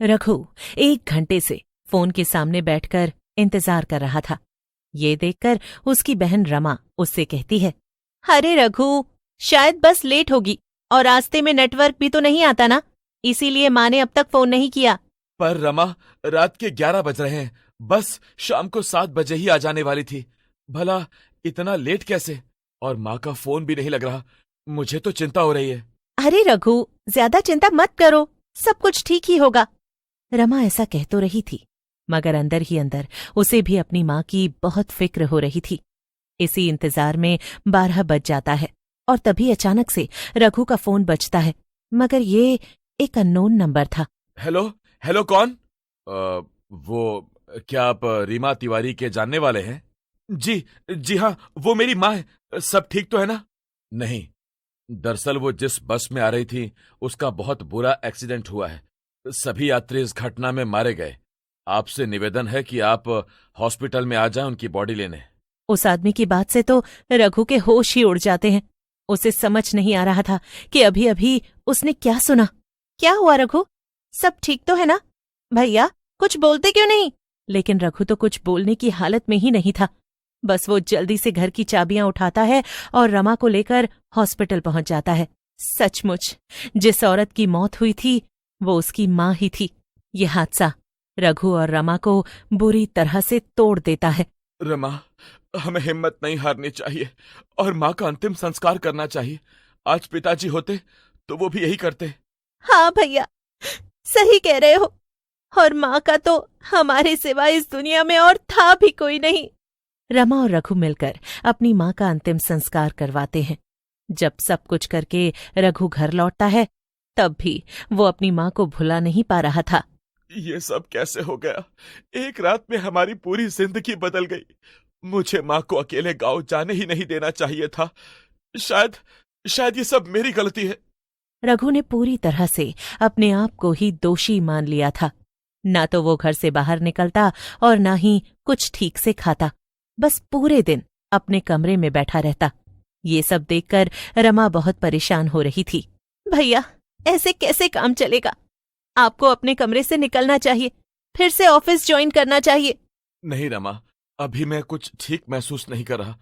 रघु 1 घंटे से फोन के सामने बैठकर इंतजार कर रहा था। ये देखकर उसकी बहन रमा उससे कहती है, अरे रघु, शायद बस लेट होगी और रास्ते में नेटवर्क भी तो नहीं आता ना, इसीलिए माँ ने अब तक फोन नहीं किया। पर रमा, रात के 11 बज रहे हैं, बस शाम को 7 बजे ही आ जाने वाली थी। भला इतना लेट कैसे? और माँ का फोन भी नहीं लग रहा। मुझे तो चिंता हो रही है। अरे रघु, ज्यादा चिंता मत करो, सब कुछ ठीक ही होगा। रमा ऐसा कह तो रही थी, मगर अंदर ही अंदर उसे भी अपनी माँ की बहुत फिक्र हो रही थी। इसी इंतजार में 12 बज जाता है और तभी अचानक से रघु का फोन बजता है, मगर ये एक अननोन नंबर था। हेलो हेलो, कौन? वो क्या आप रीमा तिवारी के जानने वाले हैं? जी हाँ, वो मेरी माँ है। सब ठीक तो है ना? नहीं, दरअसल वो जिस बस में आ रही थी उसका बहुत बुरा एक्सीडेंट हुआ है। सभी यात्री इस घटना में मारे गए। आपसे निवेदन है कि आप हॉस्पिटल में आ जाएं उनकी बॉडी लेने। उस आदमी की बात से तो रघु के होश ही उड़ जाते हैं। उसे समझ नहीं आ रहा था कि अभी अभी उसने क्या सुना। क्या हुआ रघु, सब ठीक तो है ना? भैया कुछ बोलते क्यों नहीं? लेकिन रघु तो कुछ बोलने की हालत में ही नहीं था। बस वो जल्दी से घर की चाबियां उठाता है और रमा को लेकर हॉस्पिटल पहुंच जाता है। सचमुच जिस औरत की मौत हुई थी वो उसकी माँ ही थी। ये हादसा रघु और रमा को बुरी तरह से तोड़ देता है। रमा, हमें हिम्मत नहीं हारनी चाहिए और माँ का अंतिम संस्कार करना चाहिए। आज पिताजी होते तो वो भी यही करते। हाँ भैया, सही कह रहे हो। और माँ का तो हमारे सिवा इस दुनिया में और था भी कोई नहीं। रमा और रघु मिलकर अपनी माँ का अंतिम संस्कार करवाते हैं। जब सब कुछ करके रघु घर लौटता है तब भी वो अपनी माँ को भुला नहीं पा रहा था। ये सब कैसे हो गया? एक रात में हमारी पूरी जिंदगी बदल गई। मुझे माँ को अकेले गांव जाने ही नहीं देना चाहिए था। शायद ये सब मेरी गलती है। रघु ने पूरी तरह से अपने आप को ही दोषी मान लिया था। ना तो वो घर से बाहर निकलता और ना ही कुछ ठीक से खाता। बस पूरे दिन अपने कमरे में बैठा रहता। ये सब देखकर रमा बहुत परेशान हो रही थी। भैया, ऐसे कैसे काम चलेगा? आपको अपने कमरे से निकलना चाहिए, फिर से ऑफिस ज्वाइन करना चाहिए। नहीं रमा, अभी मैं कुछ ठीक महसूस नहीं कर रहा।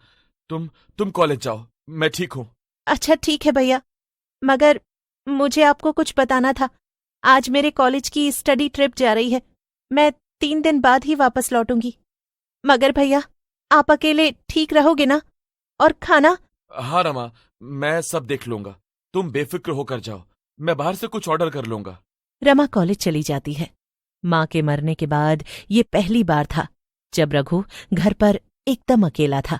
तुम कॉलेज जाओ, मैं ठीक हूँ। अच्छा ठीक है भैया, मगर मुझे आपको कुछ बताना था। आज मेरे कॉलेज की स्टडी ट्रिप जा रही है। मैं 3 दिन बाद ही वापस लौटूंगी। मगर भैया, आप अकेले ठीक रहोगे ना? और खाना? हाँ रमा, मैं सब देख लूंगा। तुम बेफिक्र होकर जाओ, मैं बाहर से कुछ ऑर्डर कर लूंगा। रमा कॉलेज चली जाती है। माँ के मरने के बाद ये पहली बार था जब रघु घर पर एकदम अकेला था।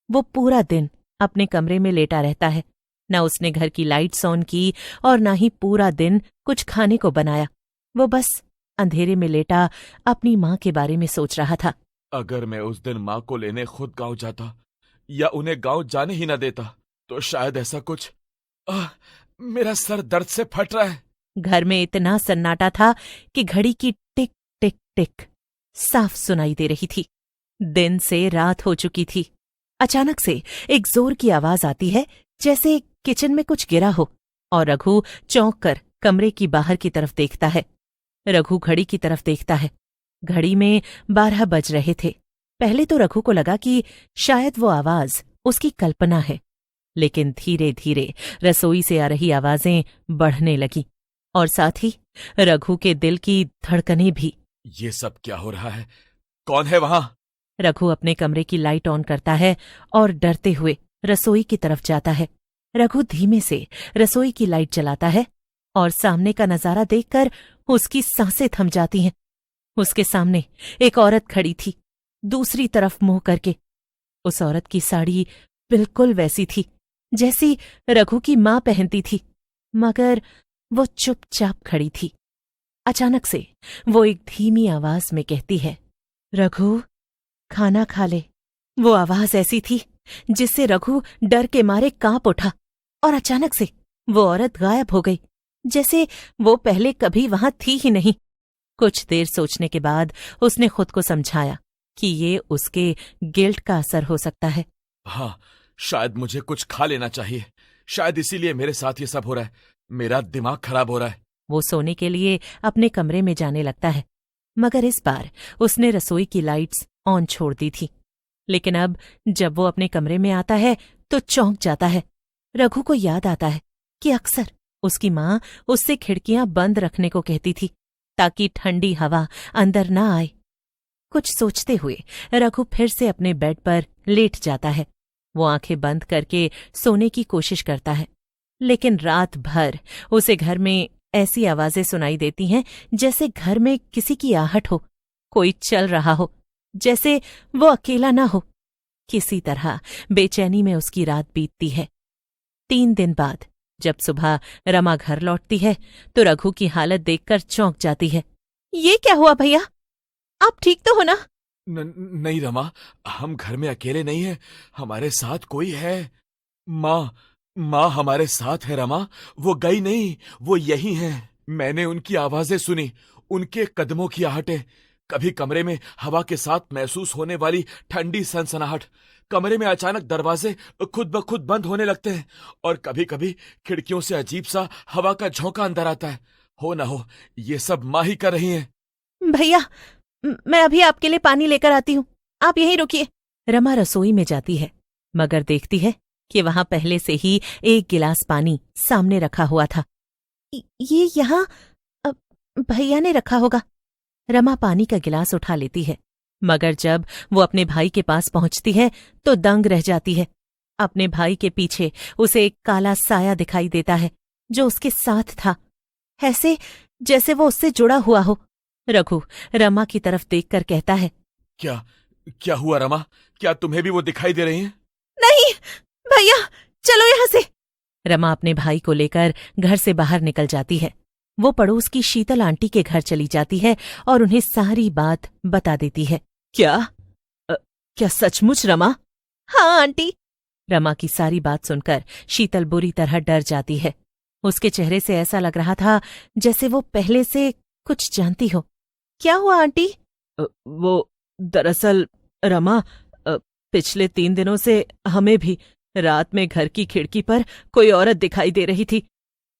वो पूरा दिन अपने कमरे में लेटा रहता है। न उसने घर की लाइट्स ऑन की और न ही पूरा दिन कुछ खाने को बनाया। वो बस अंधेरे में लेटा अपनी माँ के बारे में सोच रहा था। अगर मैं उस दिन माँ को लेने खुद गांव जाता या उन्हें गांव जाने ही न देता तो शायद ऐसा कुछ। मेरा सर दर्द से फट रहा है। घर में इतना सन्नाटा था कि घड़ी की टिक टिक टिक साफ सुनाई दे रही थी। दिन से रात हो चुकी थी। अचानक से एक जोर की आवाज आती है, जैसे किचन में कुछ गिरा हो, और रघु चौंक कर कमरे की बाहर की तरफ देखता है। रघु घड़ी की तरफ देखता है। घड़ी में 12 बज रहे थे। पहले तो रघु को लगा कि शायद वो आवाज उसकी कल्पना है, लेकिन धीरे धीरे रसोई से आ रही आवाजें बढ़ने लगी और साथ ही रघु के दिल की धड़कनें भी। ये सब क्या हो रहा है? कौन है वहां? रघु अपने कमरे की लाइट ऑन करता है और डरते हुए रसोई की तरफ जाता है। रघु धीमे से रसोई की लाइट जलाता है और सामने का नजारा देखकर उसकी सांसें थम जाती हैं। उसके सामने एक औरत खड़ी थी, दूसरी तरफ मुंह करके। उस औरत की साड़ी बिल्कुल वैसी थी जैसी रघु की माँ पहनती थी, मगर वो चुपचाप खड़ी थी। अचानक से वो एक धीमी आवाज में कहती है, रघु, खाना खा ले। वो आवाज ऐसी थी जिससे रघु डर के मारे कांप उठा और अचानक से वो औरत गायब हो गई, जैसे वो पहले कभी वहां थी ही नहीं। कुछ देर सोचने के बाद उसने खुद को समझाया कि ये उसके गिल्ट का असर हो सकता है। हाँ, शायद मुझे कुछ खा लेना चाहिए। शायद इसीलिए मेरे साथ ये सब हो रहा है। मेरा दिमाग खराब हो रहा है। वो सोने के लिए अपने कमरे में जाने लगता है, मगर इस बार उसने रसोई की लाइट्स ऑन छोड़ दी थी। लेकिन अब जब वो अपने कमरे में आता है तो चौंक जाता है। रघु को याद आता है कि अक्सर उसकी माँ उससे खिड़कियां बंद रखने को कहती थी ताकि ठंडी हवा अंदर न आए। कुछ सोचते हुए रघु फिर से अपने बेड पर लेट जाता है। वो आंखें बंद करके सोने की कोशिश करता है, लेकिन रात भर उसे घर में ऐसी आवाजें सुनाई देती हैं जैसे घर में किसी की आहट हो, कोई चल रहा हो, जैसे वो अकेला ना हो। किसी तरह बेचैनी में उसकी रात बीतती है। 3 दिन बाद जब सुबह रमा घर लौटती है तो रघु की हालत देखकर चौंक जाती है। ये क्या हुआ भैया, आप ठीक तो हो ना? नहीं रमा, हम घर में अकेले नहीं हैं, हमारे साथ कोई है। माँ हमारे साथ है रमा, वो गई नहीं, वो यही है। मैंने उनकी आवाजें सुनी, उनके कदमों की आहटें, कभी कमरे में हवा के साथ महसूस होने वाली ठंडी सनसनाहट। कमरे में अचानक दरवाजे खुद ब खुद बंद होने लगते हैं और कभी कभी खिड़कियों से अजीब सा हवा का झोंका अंदर आता है। हो ना हो ये सब माँ ही कर रही हैं। भैया, मैं अभी आपके लिए पानी लेकर आती हूँ, आप यहीं रुकिए। रमा रसोई में जाती है, मगर देखती है कि वहां पहले से ही एक गिलास पानी सामने रखा हुआ था। ये यहाँ भैया ने रखा होगा। रमा पानी का गिलास उठा लेती है, मगर जब वो अपने भाई के पास पहुंचती है तो दंग रह जाती है। अपने भाई के पीछे उसे एक काला साया दिखाई देता है जो उसके साथ था, ऐसे जैसे वो उससे जुड़ा हुआ हो। रघु रमा की तरफ देखकर कहता है, क्या हुआ रमा, क्या तुम्हें भी वो दिखाई दे रही हैं? नहीं भैया, चलो यहां से। रमा अपने भाई को लेकर घर से बाहर निकल जाती है। वो पड़ोस की शीतल आंटी के घर चली जाती है और उन्हें सारी बात बता देती है। क्या सचमुच रमा? हाँ आंटी। रमा की सारी बात सुनकर शीतल बुरी तरह डर जाती है। उसके चेहरे से ऐसा लग रहा था जैसे वो पहले से कुछ जानती हो। क्या हुआ आंटी? वो दरअसल रमा, पिछले 3 दिनों से हमें भी रात में घर की खिड़की पर कोई औरत दिखाई दे रही थी।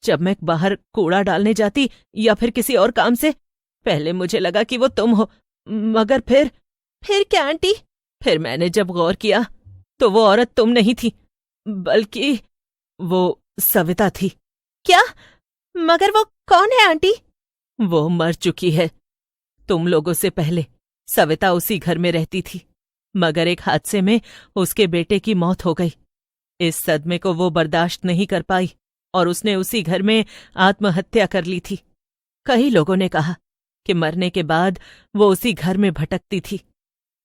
जब मैं बाहर कूड़ा डालने जाती या फिर किसी और काम से, पहले मुझे लगा कि वो तुम हो, मगर फिर क्या आंटी? फिर मैंने जब गौर किया तो वो औरत तुम नहीं थी, बल्कि वो सविता थी। क्या? मगर वो कौन है आंटी? वो मर चुकी है। तुम लोगों से पहले सविता उसी घर में रहती थी, मगर एक हादसे में उसके बेटे की मौत हो गई। इस सदमे को वो बर्दाश्त नहीं कर पाई और उसने उसी घर में आत्महत्या कर ली थी। कई लोगों ने कहा कि मरने के बाद वो उसी घर में भटकती थी,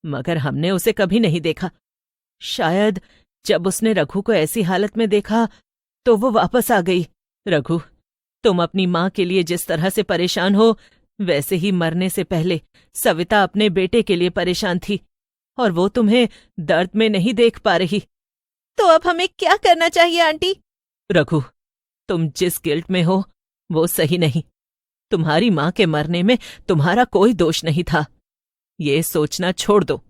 मगर हमने उसे कभी नहीं देखा। शायद जब उसने रघु को ऐसी हालत में देखा तो वो वापस आ गई। रघु, तुम अपनी माँ के लिए जिस तरह से परेशान हो, वैसे ही मरने से पहले सविता अपने बेटे के लिए परेशान थी और वो तुम्हें दर्द में नहीं देख पा रही। तो अब हमें क्या करना चाहिए आंटी? रघु, तुम जिस गिल्ट में हो वो सही नहीं। तुम्हारी माँ के मरने में तुम्हारा कोई दोष नहीं था। ये सोचना छोड़ दो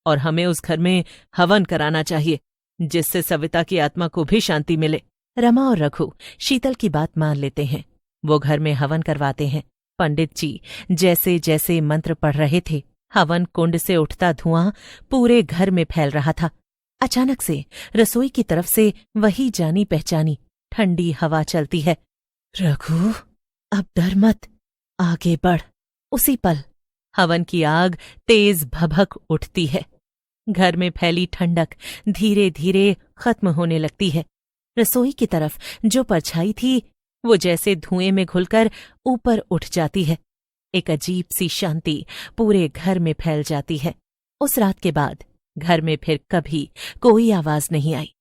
और हमें उस घर में हवन कराना चाहिए जिससे सविता की आत्मा को भी शांति मिले। रमा और रघु शीतल की बात मान लेते हैं। वो घर में हवन करवाते हैं। पंडित जी जैसे जैसे मंत्र पढ़ रहे थे, हवन कुंड से उठता धुआं पूरे घर में फैल रहा था। अचानक से रसोई की तरफ से वही जानी पहचानी ठंडी हवा चलती है। रघु, अब डर मत, आगे बढ़। उसी पल हवन की आग तेज भभक उठती है। घर में फैली ठंडक धीरे धीरे खत्म होने लगती है। रसोई की तरफ जो परछाई थी वो जैसे धुएं में घुलकर ऊपर उठ जाती है। एक अजीब सी शांति पूरे घर में फैल जाती है। उस रात के बाद घर में फिर कभी कोई आवाज नहीं आई।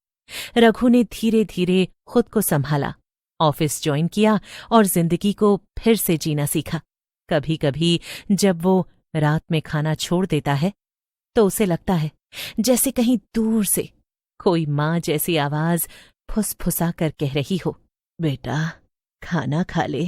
रघु ने धीरे धीरे खुद को संभाला, ऑफिस ज्वाइन किया और जिंदगी को फिर से जीना सीखा। कभी कभी जब वो रात में खाना छोड़ देता है तो उसे लगता है जैसे कहीं दूर से कोई माँ जैसी आवाज फुसफुसा कर कह रही हो, बेटा खाना खा ले।